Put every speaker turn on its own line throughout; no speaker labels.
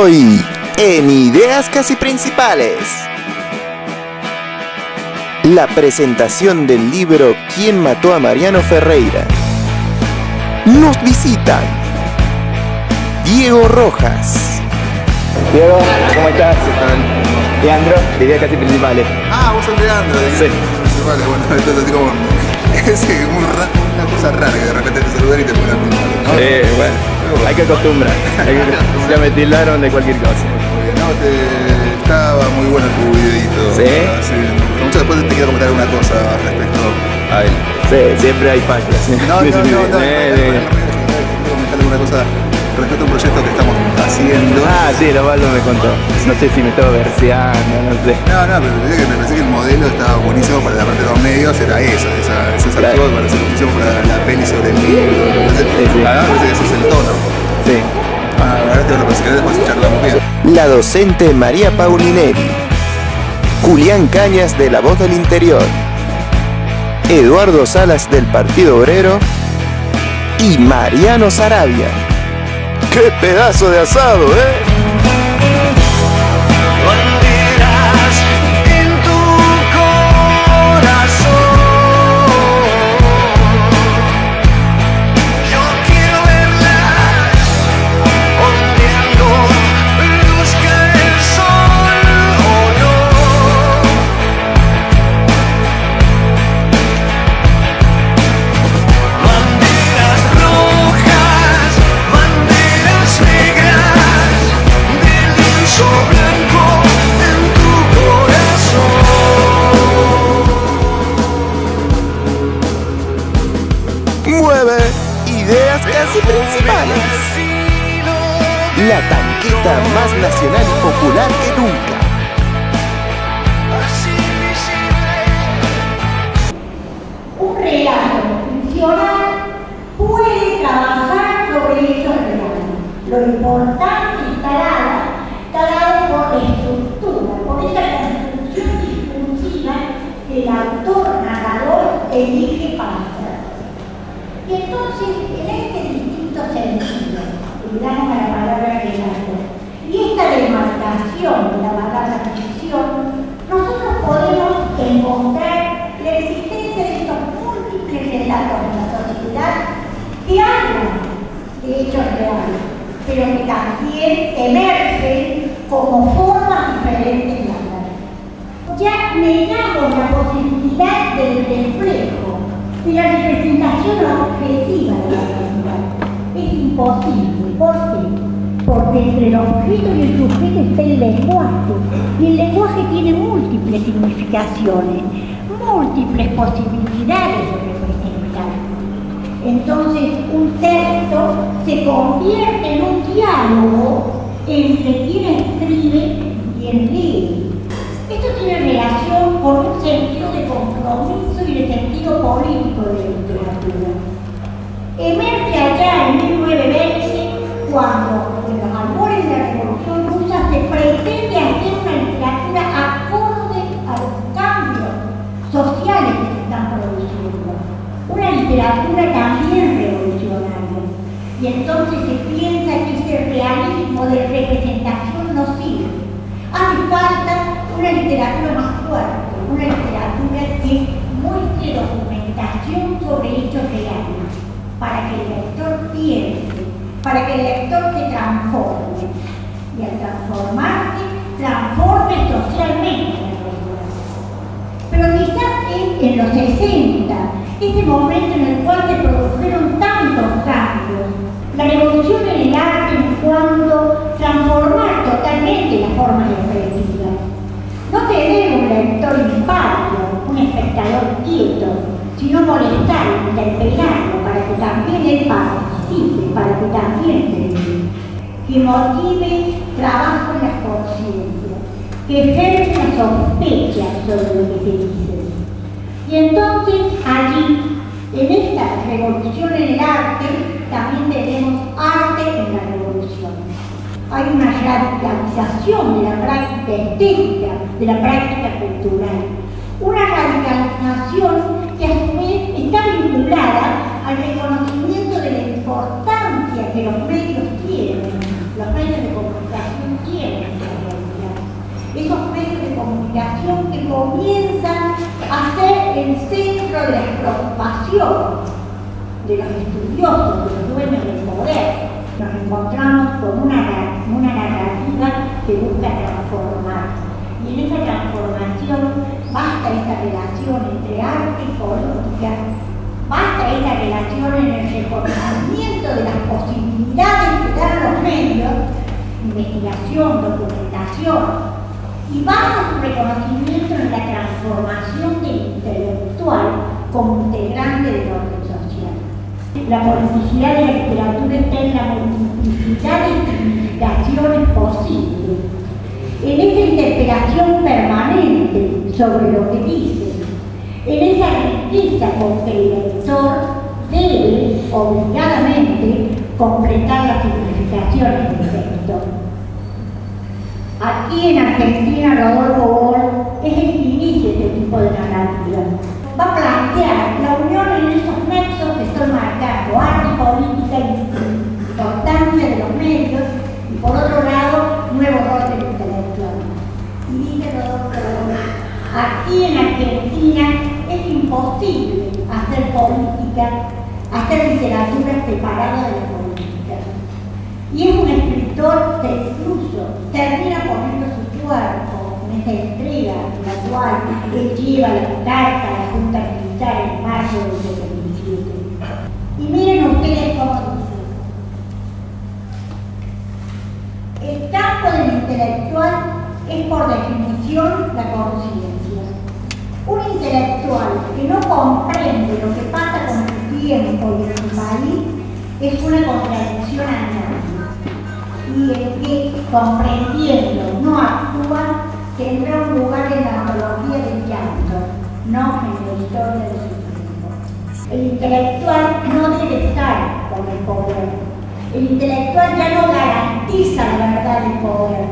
Hoy, en Ideas Casi Principales, la presentación del libro ¿Quién mató a Mariano Ferreira? Nos visitan Diego Rojas.
Diego, ¿cómo estás? Leandro, de Ideas Casi Principales.
Ah, vos sos Leandro, de
Sí.
Principales. Bueno, esto es así como una cosa rara que de repente te saludan y te ponen principales, ¿no?
Bueno, hay que acostumbrar. Ya me tildaron de cualquier cosa.
Muy bien, no, estaba muy bueno tu videito.
¿Sí?
Sí. Mucho después te quiero comentar una cosa respecto a él.
Sí, siempre hay fallas.
No, comentar alguna cosa respecto a un proyecto que estamos haciendo.
Ah, sí, el Osvaldo me contó. No sé si me estaba verseando, no sé.
No, pero me parece que el modelo estaba buenísimo para la parte de los medios, era eso, esos
Claro.
actores, para hacer lo que hicimos para la peli sobre el libro. Entonces,
Sí.
me parece que ese es el tono.
Sí.
Ahora te lo conseguiré, después charlamos bien.
La docente María Paulinelli, Julián Cañas de La Voz del Interior, Eduardo Salas del Partido Obrero y Mariano Sarabia. ¡Qué pedazo de asado,
Banderas en tu corazón, yo quiero verlas ondeando, luzca el sol o no. Banderas rojas, banderas negras, del lienzo blanco en tu corazón.
Mueve Ideas Casi Principales. La tanqueta más nacional y popular que nunca.
Así visible.
Un relato ficcional puede trabajar sobre hechos reales. Lo importante está dado por la estructura, por esa construcción discursiva que el autor narrador elige para hacer. Y entonces, en este distinto sentido, que le damos a la palabra relato, y esta demarcación de la palabra ficción, nosotros podemos encontrar la existencia de estos múltiples relatos en la sociedad que hablan de hechos reales, pero que también emergen como formas diferentes de hablar. Ya negamos la posibilidad del reflejo, de la representación objetiva de la realidad. Es imposible. ¿Por qué? Porque entre el objeto y el sujeto está el lenguaje, y el lenguaje tiene múltiples significaciones, múltiples posibilidades de representar. Entonces, un texto se convierte en un diálogo entre quien escribe y quien lee. Esto tiene relación con un sentido de compromiso y de sentido político de la literatura. Emerge allá en 1920 cuando, en los albores de la Revolución Rusa, se pretende hacer una literatura acorde a los cambios sociales que se están produciendo. Una literatura también revolucionaria. Y entonces se piensa que ese realismo de representación no sirve. Hace falta una literatura más fuerte, una literatura que muestre documentación sobre hechos reales, para que el lector piense, para que el lector se transforme, y al transformarse, transforme socialmente la realidad. Pero quizás es en los 60, ese momento en el cual se produjeron tantos cambios. La revolución en el arte en cuanto transformar totalmente la forma de expresiva. No tener un lector impávido, un espectador quieto, sino molestarlo, interpelarlo para que también él participe, para que también se dé, que motive trabajo en las conciencias, que ejerce la sospecha sobre lo que se dice. Y entonces allí, en esta revolución en el arte, también tenemos arte en la revolución. Hay una radicalización de la práctica estética, de la práctica cultural. Una radicalización que a su vez está vinculada al reconocimiento de la importancia que los medios tienen, los medios de comunicación de las preocupaciones de los estudiosos, de los dueños del poder, nos encontramos con una narrativa que busca transformar. Y en esa transformación basta esta relación entre arte y política, basta esta relación en el reconocimiento de las posibilidades que dan los medios, investigación, documentación, y basta su reconocimiento en la transformación del intelectual como integrante del orden social. La politicidad de la literatura está en la multiplicidad de significaciones posibles, en esa interpelación permanente sobre lo que dice, en esa riqueza con que el lector debe obligadamente completar las significaciones del texto. Aquí en Argentina, Rodolfo Boll es el que inicia este tipo de narrativa. Va a plantear la unión en esos nexos que estoy marcando, arte, política, importancia de los medios, y por otro lado, nuevo orden intelectual. Y dice Rodolfo Boll, aquí en Argentina es imposible hacer política, hacer literatura separada de la política. Y es un escritor que incluso termina poniendo su cuerpo en esta entrega en la cual él lleva la carta a la Junta Militar en marzo del 77. Y miren ustedes cómo dice. El campo del intelectual es por definición la conciencia. Un intelectual que no comprende lo que pasa con su tiempo y en su país es una contradicción añadida. Y el que, comprendiendo, no actúa, tendrá un lugar en la antología del llanto, no en la historia de su tiempo. El intelectual no debe estar con el poder. El intelectual ya no garantiza la verdad del poder,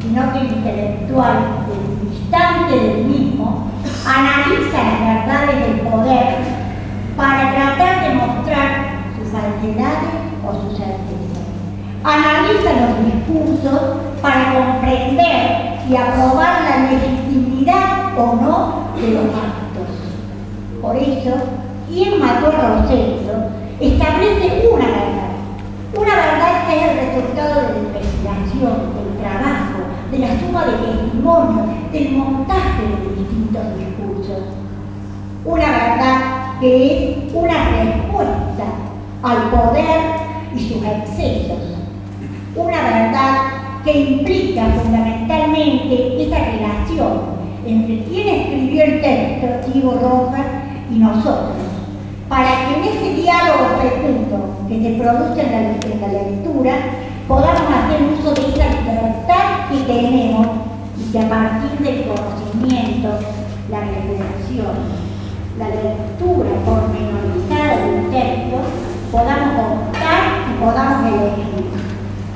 sino que el intelectual, del instante del mismo, analiza las verdades del poder para tratar de mostrar sus falsedades o sus certezas. Analiza los discursos para comprender y aprobar la legitimidad o no de los actos. Por eso, quien mató a Rosendo establece una verdad que es el resultado de la investigación, del trabajo, de la suma de testimonios, del montaje de distintos discursos. Una verdad que es una respuesta al poder y sus excesos. Una verdad que implica fundamentalmente esa relación entre quien escribió el texto, Ivo Rojas, y nosotros, para que en ese diálogo fecundo que se produce en la lectura podamos hacer uso de esa libertad que tenemos y que a partir del conocimiento, la reflexión, la lectura pormenorizada del texto, podamos optar y podamos elegir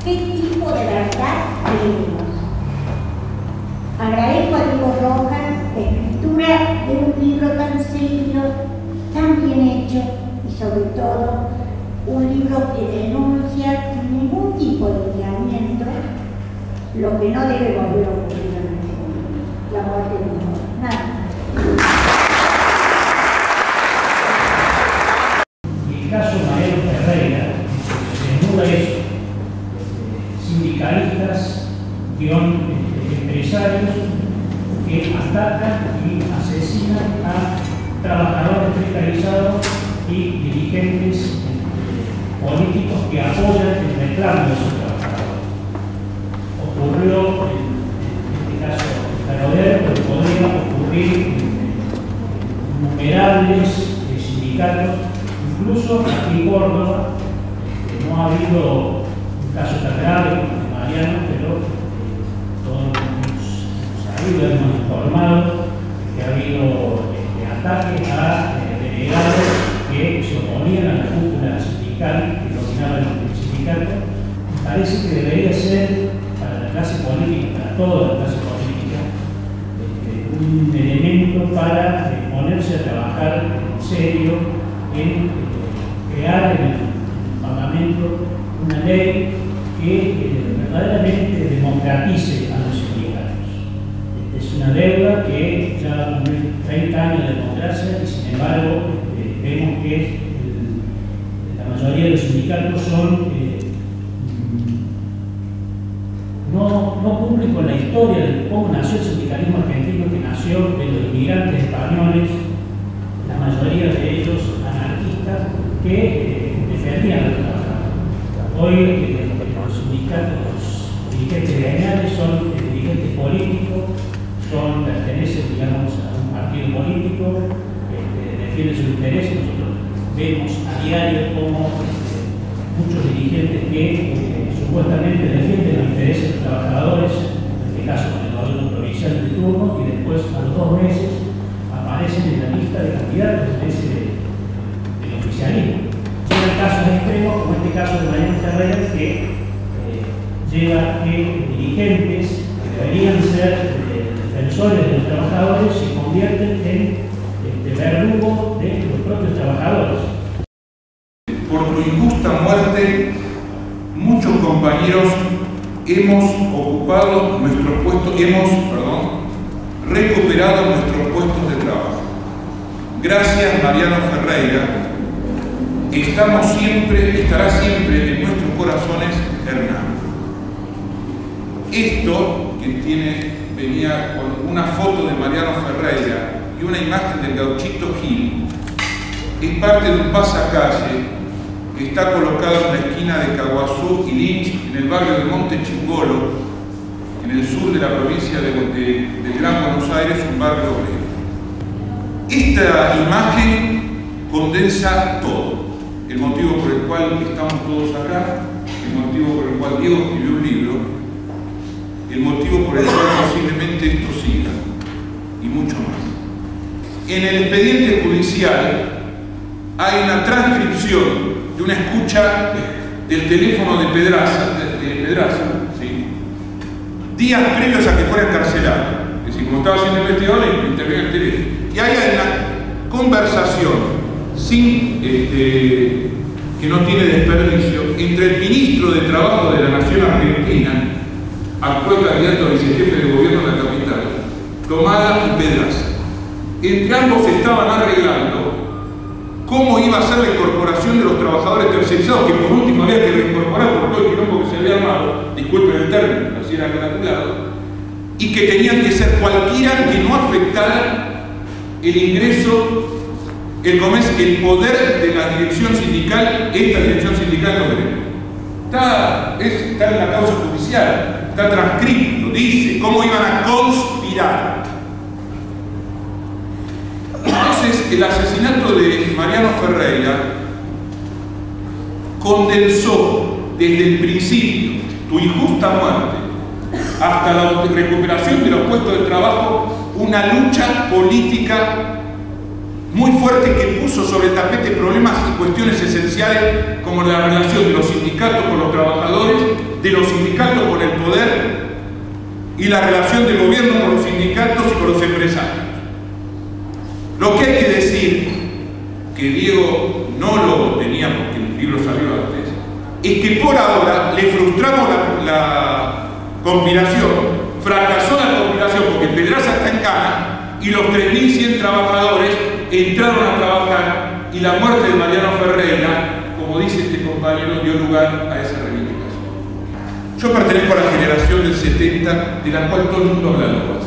qué tipo de verdad queremos. Agradezco a Ivo Rojas la escritura de un libro tan serio, tan bien hecho y sobre todo un libro que denuncia sin ningún tipo de miramiento lo que no debe volver a ocurrir en el mundo, la muerte de un hombre. Nada.
El caso Maelo Ferreira desnuda eso. Sindicalistas, empresarios que atacan y asesinan a trabajadores precarizados y dirigentes políticos que apoyan el reclamo de esos trabajadores. Ocurrió en este caso en Caroder, pero podría ocurrir en innumerables sindicatos, incluso aquí en Córdoba. No ha habido un caso tan grave como el de Mariano, pero todos hemos sabido, hemos informado que ha habido ataques a delegados que se oponían a la cúpula sindical, que dominaban el sindicato. Me parece que debería ser para la clase política, para toda la clase política, un elemento para ponerse a trabajar en serio en crear en el Parlamento una ley que verdaderamente democratice a los sindicatos. Es una deuda que ya va a cumplir 30 años de democracia y sin embargo vemos que la mayoría de los sindicatos no cumplen con la historia de cómo nació el sindicalismo argentino, que nació de los inmigrantes españoles, la mayoría de ellos anarquistas, que defendían a los trabajadores. Hoy los sindicatos, los dirigentes gremiales son dirigentes políticos, pertenecen, digamos, a un partido político, defienden sus intereses. Nosotros vemos a diario cómo muchos dirigentes que supuestamente defienden los intereses de los trabajadores, en este caso con el gobierno provincial de turno, y después a los 2 meses aparecen en la lista de candidatos del oficialismo. Son casos extremos, como este caso de Mariano Ferreira, que lleva a que dirigentes que deberían ser defensores de los trabajadores se convierten en verdugo de los propios trabajadores.
Por tu injusta muerte, muchos compañeros hemos recuperado nuestros puestos de trabajo. Gracias, Mariano Ferreira. Estará siempre en nuestros corazones, Hernán. Esto que venía con una foto de Mariano Ferreira y una imagen del Gauchito Gil, es parte de un pasacalle que está colocado en la esquina de Caguazú y Lynch, en el barrio de Monte Chingolo, en el sur de la provincia del Gran Buenos Aires, un barrio obrero. Esta imagen condensa todo. El motivo por el cual estamos todos acá, el motivo por el cual Diego escribió un libro, el motivo por el cual posiblemente esto siga, y mucho más. En el expediente judicial hay una transcripción de una escucha del teléfono de Pedraza, ¿sí? Días previos a que fuera encarcelado. Es decir, como estaba siendo investigado, le intervino el teléfono. Y hay una conversación que no tiene desperdicio entre el ministro de Trabajo de la Nación Argentina, actual candidato a vicejefe de gobierno de la capital, Tomada y Pedraza. Entre ambos estaban arreglando cómo iba a ser la incorporación de los trabajadores tercerizados, que por último había que reincorporar por todo el quilombo que se había armado, disculpen el término, así era calculado, y que tenían que ser cualquiera que no afectara el ingreso, el poder de la dirección sindical, esta dirección sindical no gremios. Está en la causa judicial, está transcrito, dice cómo iban a conspirar. Entonces, el asesinato de Mariano Ferreira condensó desde el principio tu injusta muerte hasta la recuperación de los puestos de trabajo, una lucha política muy fuerte que puso sobre el tapete problemas y cuestiones esenciales como la relación de los sindicatos con los trabajadores, de los sindicatos con el poder y la relación del gobierno con los sindicatos y con los empresarios. Lo que hay que decir, que Diego no lo tenía porque el libro salió antes, es que por ahora le frustramos la conspiración, fracasó la conspiración porque Pedraza está en cana y los 3.100 trabajadores entraron a trabajar y la muerte de Mariano Ferreira, como dice este compañero, dio lugar a esa reivindicación. Yo pertenezco a la generación del 70, de la cual todo el mundo habla Loas.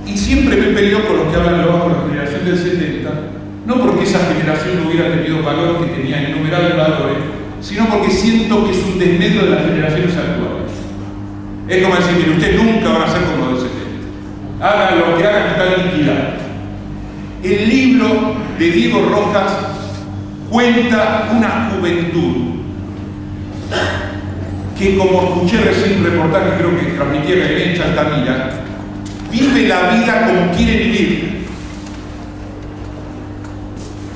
Y siempre me peleo con los que hablan Loas con la generación del 70, no porque esa generación no hubiera tenido valor, que tenía innumerables valores, sino porque siento que es un desmedro de las generaciones actuales. Es como decir, mire, ustedes nunca van a ser como los del 70. Hagan lo que hagan, están liquidados. El libro de Diego Rojas cuenta una juventud que, como escuché recién un reportaje, creo que transmitía Gabriel Chantamira, vive la vida como quiere vivir.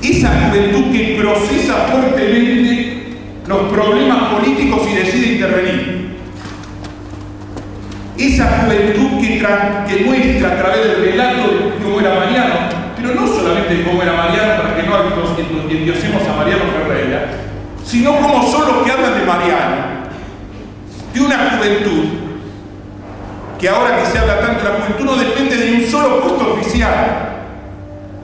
Esa juventud que procesa fuertemente los problemas políticos y decide intervenir. Esa juventud que muestra a través del relato de cómo era Mariano, pero no solamente cómo era Mariano, para que no endiosemos a Mariano Ferreira, sino cómo son los que hablan de Mariano, de una juventud que ahora que se habla tanto la juventud no depende de un solo puesto oficial,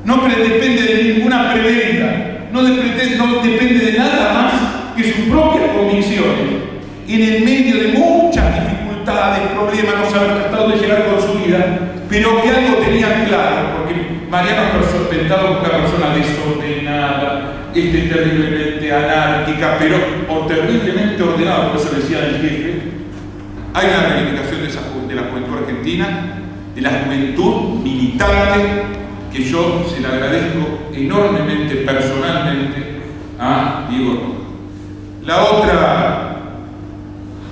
no depende de ninguna prebenda, no depende de nada más que sus propias convicciones. En el medio de muchas dificultades, problemas, no saber hasta dónde llegar con su vida, pero que algo tenían claro, porque Mariano es presentado como una persona desordenada, terriblemente anárquica, pero o terriblemente ordenada, por eso decía el jefe. Hay una reivindicación de la juventud argentina, de la juventud militante, que yo se la agradezco enormemente, personalmente, a Diego Rojas. La otra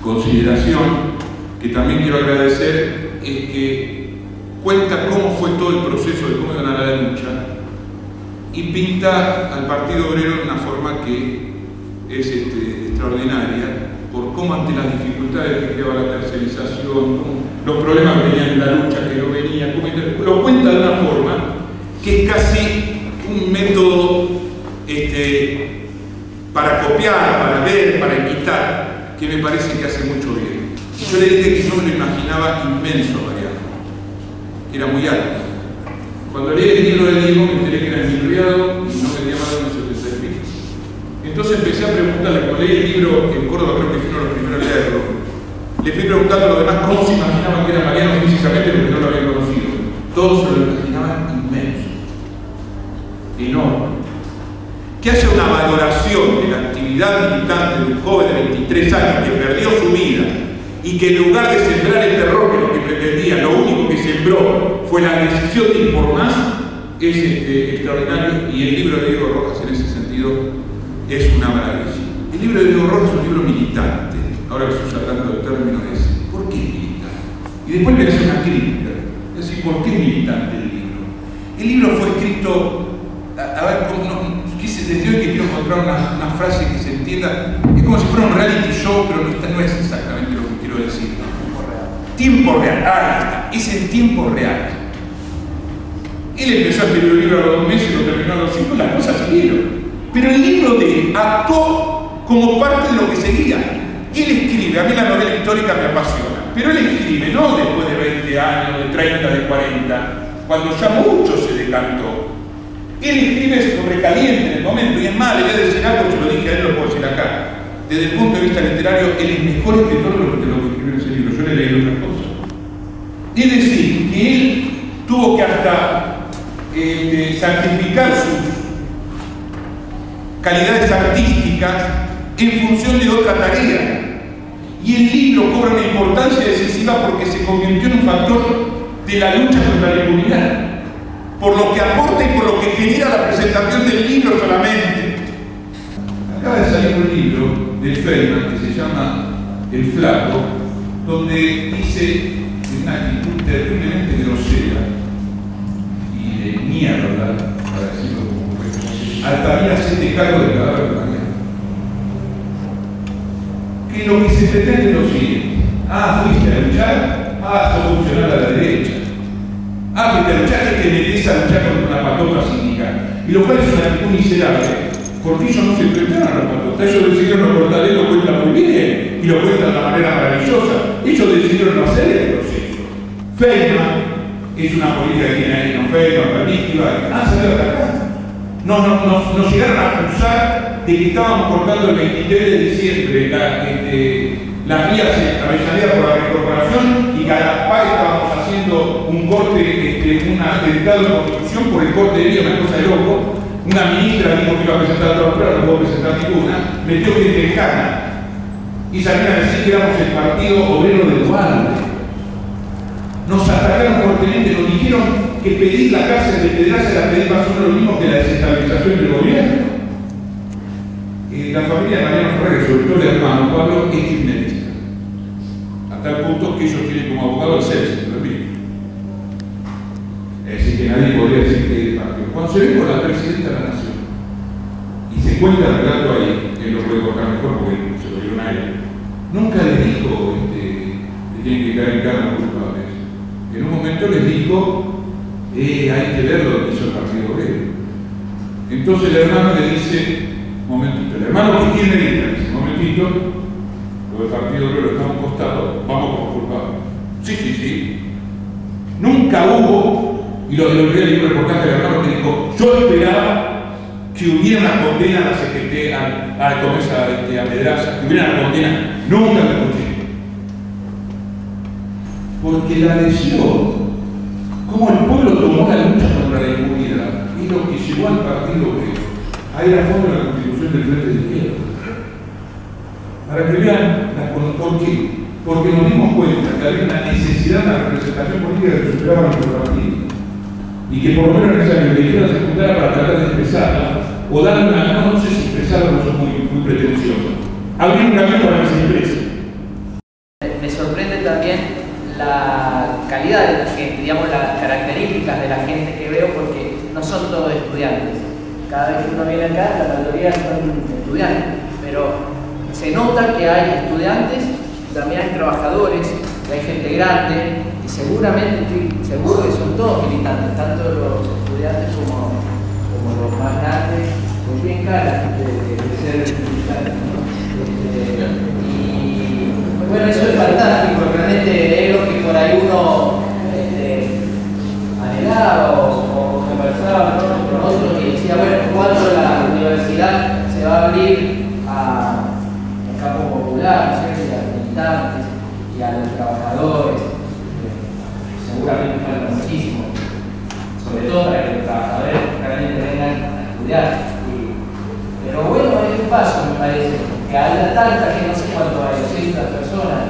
consideración que también quiero agradecer es que cuenta cómo fue todo el proceso de cómo ganar la lucha y pinta al Partido Obrero de una forma que es extraordinaria, por cómo ante las dificultades que creaba la tercerización, los problemas que venían en la lucha, que no venían, lo cuenta de una forma que es casi un método para copiar, para ver, para imitar, que me parece que hace mucho bien. Yo le dije que yo me lo imaginaba inmenso, Mariano, era muy alto. Cuando leí el libro del Diego me enteré que era enmilriado y no medía más de unos 76 pies. Entonces empecé a preguntarle, cuando leí el libro en Córdoba, creo que fui uno de los primeros a leerlo, le fui preguntando a los demás cómo se imaginaban que era Mariano físicamente, porque no lo habían conocido. Todos se lo imaginaban inmenso, enorme. Que haya una valoración de la actividad militante de un joven de 23 años que perdió su vida y que en lugar de sembrar el terror que lo que pretendía, lo único que sembró fue la decisión de ir por más, es extraordinario, y el libro de Diego Rojas en ese sentido es una maravilla. El libro de Diego Rojas es un libro militante, ahora que se usa tanto el término ese. ¿Por qué es militante? Y después le hace una crítica, es decir, ¿por qué es militante el libro? El libro fue escrito, a ver, desde hoy que quiero encontrar una frase que se entienda, es como si fuera un reality show, pero no es exactamente lo que quiero decir. Tiempo real, ahí está, es en tiempo real. Él empezó a escribir el libro a los 2 meses y lo terminó a los 5, las cosas siguieron. Pero el libro de él actuó como parte de lo que seguía. Él escribe, a mí la novela histórica me apasiona, pero él escribe, no después de 20 años, de 30, de 40, cuando ya mucho se decantó. Él escribe sobre caliente en el momento, y es más, le voy a decir algo, se lo dije a él, lo puedo decir acá. Desde el punto de vista literario, él es mejor escritor de lo que escribió en ese libro, yo le he leído otras cosas. Es decir, que él tuvo que hasta sacrificar sus calidades artísticas en función de otra tarea. Y el libro cobra una importancia decisiva porque se convirtió en un factor de la lucha contra la impunidad, por lo que aporta y por lo que genera la presentación del libro solamente. Acaba de salir un libro de Feynman que se llama El Flaco, donde dice, en una actitud terriblemente grosera y de mierda, para decirlo como fue, Altamira se te cargo del cadáver de Mariano. Que lo que se pretende es lo siguiente: fuiste a luchar, sos funcional a la derecha. Fuiste a luchar, que te metes a luchar contra una patota sindical. Y lo cual es una actitud miserable, porque ellos no se enfrentaron a la patota, ellos decidieron recortar, él lo cuenta muy bien, y lo cuenta de una manera maravillosa. Ellos decidieron no hacer el proceso. Feynman es una política que tiene ahí, no Feynman, Pernístiva, salió de acá. Nos llegaron a acusar de que estábamos cortando el 23 de diciembre las vías en Avellaneda por la recorporación, y cada par estábamos haciendo un corte, un atentado de constitución por el corte de vía, una cosa de loco. Una ministra dijo que iba a presentar otra prueba, no pudo presentar ninguna, metió gente lejana y salieron a decir que éramos el Partido Obrero del Duarte. Nos atacaron fuertemente, nos dijeron que pedir la cárcel de Pedraza era pedir más o menos lo mismo que la desestabilización del gobierno. La familia de Mariano Ferrer, sobre todo el hermano Pablo, es criminalista, a tal punto que ellos tienen como abogado el CELS, es decir, que nadie podría decir que es el partido. Cuando se ve con la presidenta de la Nación y se cuenta el relato ahí, él lo puede contar mejor porque se lo dieron a él, nunca les dijo que tienen que caer en cara los culpables. En un momento les dijo, hay que ver lo que hizo el Partido Obrero. Entonces el hermano le dice, momentito, el hermano que tiene letra dice, momentito, lo del Partido Obrero está a un costado, vamos como culpables. Sí. Nunca hubo, y lo que leí un reportaje de Bernardo que dijo, yo esperaba que hubiera una condena a la CGT, a Comesa, a Pedraza, que hubiera una condena. Nunca lo escuché. Porque la adhesión, como el pueblo tomó la lucha contra la impunidad, es lo que llevó al Partido Obrero a ir a fondo en la constitución del Frente de Izquierda. Para que vean por qué. Porque nos dimos cuenta que había una necesidad de la representación política que superaba nuestro partido. Y que por lo menos era necesario que izquierda se juntara para tratar de expresarla, o dar una, no sé si expresarla, no soy muy pretencioso. Abrir un camino para que se exprese.
Me sorprende también la calidad de la gente, digamos, las características de la gente que veo, porque no son todos estudiantes. Cada vez que uno viene acá, la mayoría son estudiantes, pero se nota que hay estudiantes, también hay trabajadores, que hay gente grande, y seguramente, estoy seguro que son todos militantes, tanto los estudiantes como los más grandes, pues bien cara de ser militantes, ¿no? Y bueno, eso es fantástico, realmente es lo que por ahí uno anhelaba o conversaba con otros y decía, bueno, ¿cuándo la universidad se va a abrir al campo popular, ¿no? Y a los militantes y a los trabajadores? Seguramente falta muchísimo, sobre todo para que los trabajadores realmente vengan a estudiar. Pero bueno, hay un paso, me parece, que haya tanta, que no sé cuánto hay, 200 personas.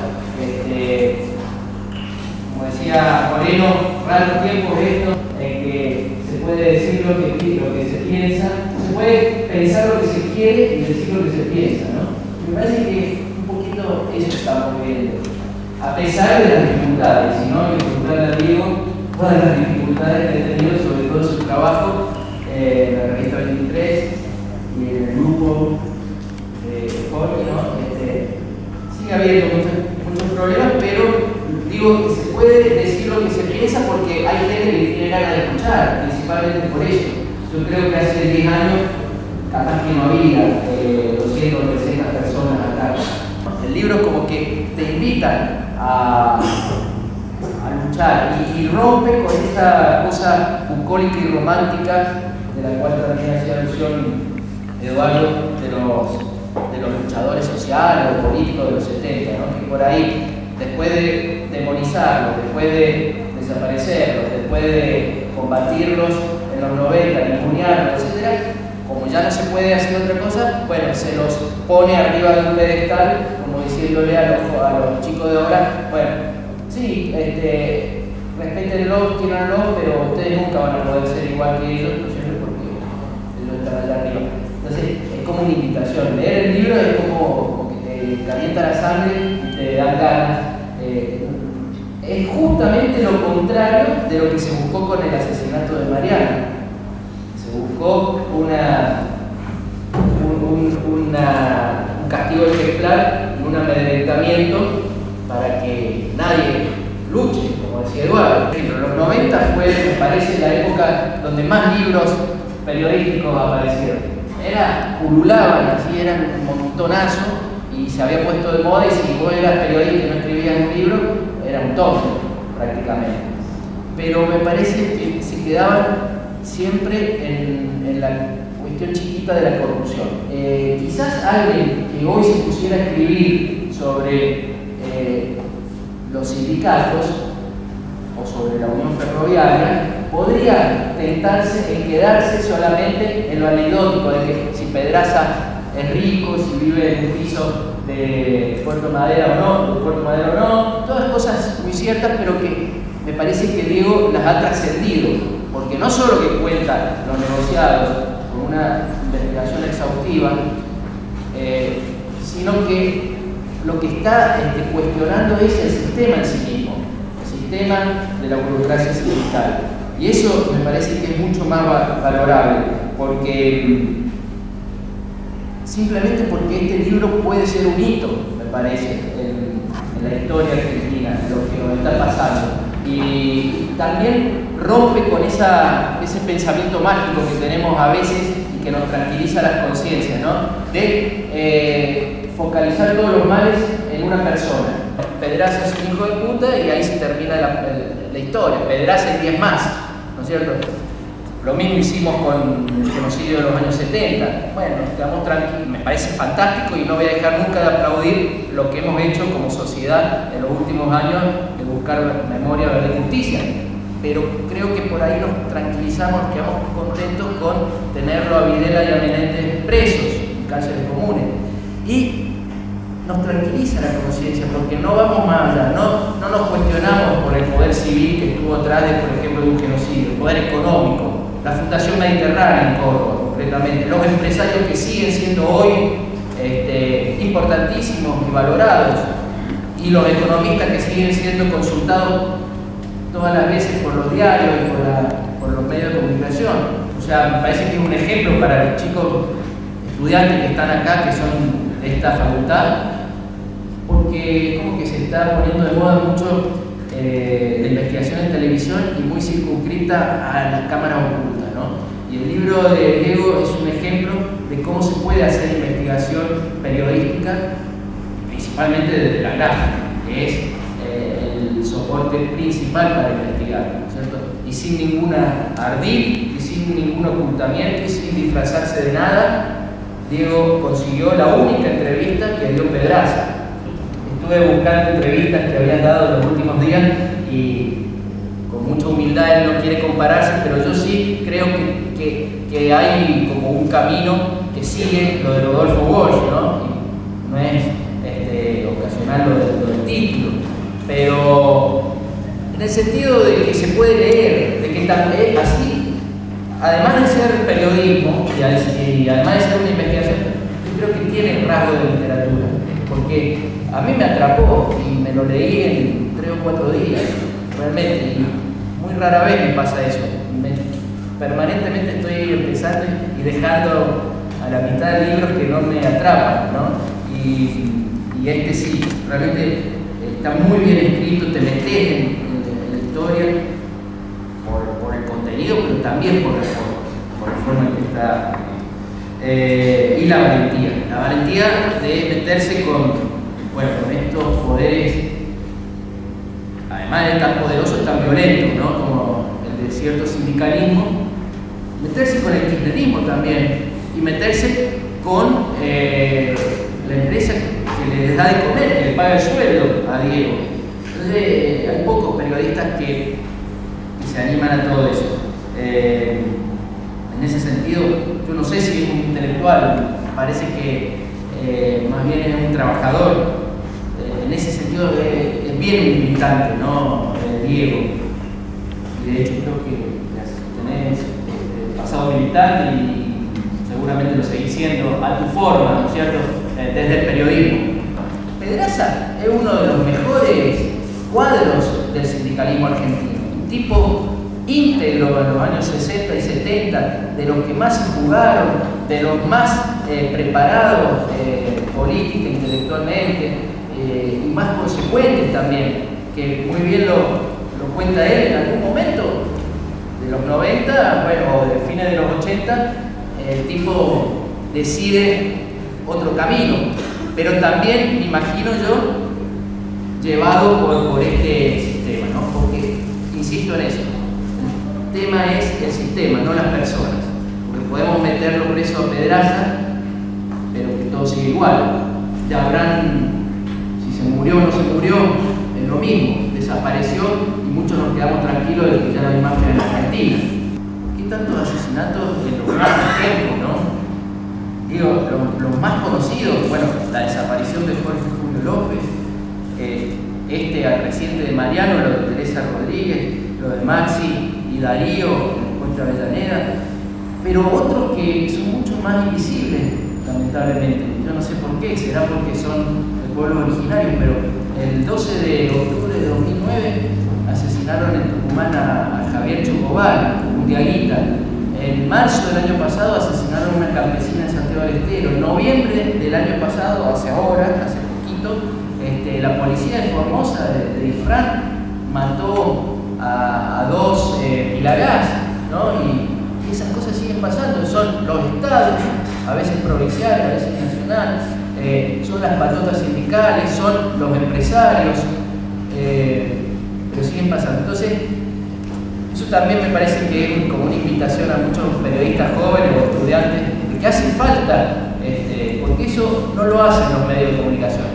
Como decía Moreno, raro tiempo esto en que se puede decir lo que se piensa, se puede pensar lo que se quiere y decir lo que se piensa, ¿no? Me parece que un poquito eso estamos viendo. A pesar de las dificultades, si no, que preguntarle a Diego todas las dificultades que he tenido, sobre todo su trabajo en la revista 23 y en el grupo de Jorge, ¿no? Sigue habiendo muchos problemas, pero digo que se puede decir lo que se piensa porque hay gente que tiene ganas de escuchar, principalmente por eso. Yo creo que hace 10 años capaz que no había 200 o 300 personas acá. El libro como que te invita a luchar y rompe con esa cosa bucólica y romántica de la cual también hacía alusión Eduardo de los luchadores sociales o políticos de los 70, ¿no? Que por ahí, después de demonizarlos, después de desaparecerlos, después de combatirlos en los 90, ningunearlos, etc., como ya no se puede hacer otra cosa, bueno, se los pone arriba de un pedestal, como diciéndole a los chicos de ahora, bueno, sí, respétenlos, quieranlos, pero ustedes nunca van a poder ser igual que ellos, ¿no es cierto? Porque ellos están allá arriba. Entonces, es como una invitación. Leer el libro es como que te calienta la sangre y te dan ganas. Es justamente lo contrario de lo que se buscó con el asesinato de Mariana. Se buscó un castigo ejemplar y un amedrentamiento para que nadie luche, como decía Eduardo. Los 90 fue, me parece, la época donde más libros periodísticos aparecieron. Pululaban, así eran un montonazo y se había puesto de moda, y si vos eras periodista y no escribías un libro, era un tonto prácticamente. Pero me parece que se quedaban siempre en la cuestión chiquita de la corrupción. Quizás alguien que hoy se pusiera a escribir sobre los sindicatos o sobre la Unión Ferroviaria podría tentarse en quedarse solamente en lo anecdótico de que si Pedraza es rico, si vive en un piso de Puerto Madera o no, todas cosas muy ciertas, pero que me parece que Diego las ha trascendido, porque no solo que cuenta los negociados con una investigación exhaustiva, sino que lo que está cuestionando es el sistema en sí mismo, el sistema de la burocracia sindical. Y eso me parece que es mucho más valorable, porque simplemente porque este libro puede ser un hito, me parece, en la historia argentina, lo que nos está pasando. Y también rompe con ese pensamiento mágico que tenemos a veces y que nos tranquiliza las conciencias, ¿no? De focalizar todos los males en una persona. Pedraza es un hijo de puta y ahí se termina la historia. Pedraza y 10 más, ¿no es cierto? Lo mismo hicimos con el genocidio de los años 70. Bueno, quedamos tranquilos, me parece fantástico y no voy a dejar nunca de aplaudir lo que hemos hecho como sociedad en los últimos años de buscar memoria, verdad y justicia. Pero creo que por ahí nos tranquilizamos, nos quedamos contentos con tenerlo a Videla y a Menéndez presos en cárceles comunes. Y nos tranquiliza la conciencia porque no vamos más allá, no nos cuestionamos por el poder civil que estuvo atrás de, por ejemplo, de un genocidio, el poder económico. La Fundación Mediterránea en Córdoba, concretamente, los empresarios que siguen siendo hoy importantísimos y valorados, y los economistas que siguen siendo consultados todas las veces por los diarios y por los medios de comunicación. O sea, me parece que es un ejemplo para los chicos estudiantes que están acá, que son de esta facultad, porque como que se está poniendo de moda mucho la investigación en televisión y muy circunscrita a las cámaras ocultas, ¿no? Y el libro de Diego es un ejemplo de cómo se puede hacer investigación periodística, principalmente desde la gráfica, que es el soporte principal para investigar, ¿no es cierto? Y sin ninguna ardid, y sin ningún ocultamiento, y sin disfrazarse de nada, Diego consiguió la única entrevista que dio Pedraza. Estuve buscando entrevistas que habían dado en los últimos días y con mucha humildad él no quiere compararse, pero yo sí creo que hay como un camino que sigue lo de Rodolfo Walsh, ¿no? Y no es ocasional lo del título, pero en el sentido de que se puede leer, de que también así, además de ser periodismo y además de ser una investigación, yo creo que tiene rasgo de literatura, porque a mí me atrapó y me lo leí en 3 o 4 días, realmente, y muy rara vez me pasa eso. Permanentemente estoy empezando y dejando a la mitad de libros que no me atrapan, ¿no? Y este sí, realmente está muy bien escrito, te metes en la historia por el contenido, pero también por la forma en que está. Y la valentía de meterse con estos poderes, además de tan poderosos, tan violentos, ¿no? Como el de cierto sindicalismo, meterse con el kirchnerismo también, y meterse con la empresa que les da de comer, que le paga el sueldo a Diego. Entonces, hay pocos periodistas que se animan a todo eso. En ese sentido, yo no sé si es un intelectual, parece que más bien es un trabajador. En ese sentido es bien un militante, ¿no? Diego. Y de hecho creo que tenés pasado militante y seguramente lo seguís siendo a tu forma, ¿no es cierto? Desde el periodismo. Pedraza es uno de los mejores cuadros del sindicalismo argentino. Un tipo íntegro en los años 60 y 70, de los que más se jugaron, de los más preparados política, intelectualmente, y más consecuentes también, que muy bien lo cuenta él en algún momento de los 90, o de fines de los 80, el tipo decide otro camino, pero también, me imagino yo, llevado por este sistema, ¿no? Porque, insisto en eso, el tema es el sistema, no las personas, porque podemos meterlo preso a Pedraza, pero que todo sigue igual. Ya habrán, si se murió o no se murió, es lo mismo, desapareció y muchos nos quedamos tranquilos de que ya no hay mafia en Argentina. ¿Por qué tantos asesinatos en los últimos tiempos, no? Digo, los más conocidos, bueno, la desaparición de Jorge Julio López, reciente de Mariano, lo de Teresa Rodríguez, lo de Maxi y Darío en el Puente Avellaneda, pero otros que son mucho más invisibles, lamentablemente. Yo no sé por qué, será porque son de pueblos originarios, pero el 12 de octubre de 2009 asesinaron en Tucumán a Javier Chocobal, un diaguita. En marzo del año pasado asesinaron a una campesina en Santiago del Estero. En noviembre del año pasado, hace poquito, la policía de Formosa, de Ifrán, mató a 2 pilagás, ¿no? Y esas cosas siguen pasando. Son los estados, a veces provinciales, a veces nacionales, son las patotas sindicales, son los empresarios, pero siguen pasando. Entonces, eso también me parece que es como una invitación a muchos periodistas jóvenes o estudiantes de que hace falta, porque eso no lo hacen los medios de comunicación.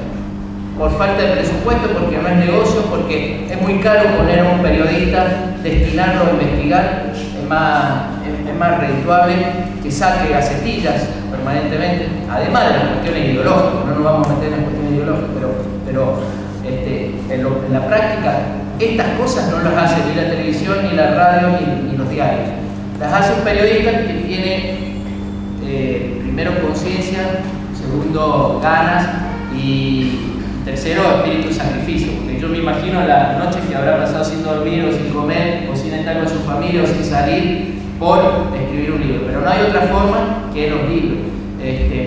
Por falta de presupuesto, porque no es negocio, porque es muy caro poner a un periodista, destinarlo a investigar, es más redituable que saque gacetillas permanentemente, además de las cuestiones ideológicas. No nos vamos a meter en las cuestiones ideológicas, pero en la práctica estas cosas no las hace ni la televisión, ni la radio, ni los diarios. Las hace un periodista que tiene primero conciencia, segundo ganas y tercero espíritu de sacrificio. Porque yo me imagino las noches que habrá pasado sin dormir o sin comer o sin estar con su familia o sin salir por escribir un libro. Pero no hay otra forma que los libros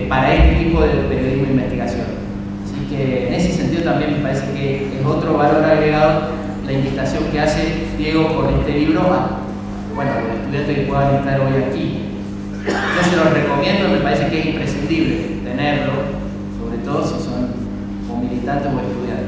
para este tipo de periodismo de investigación. Así que en ese sentido también me parece que es otro valor agregado la invitación que hace Diego con este libro a los estudiantes que puedan estar hoy aquí. Yo se los recomiendo, me parece que es imprescindible tenerlo, sobre todo si son o militantes o estudiantes.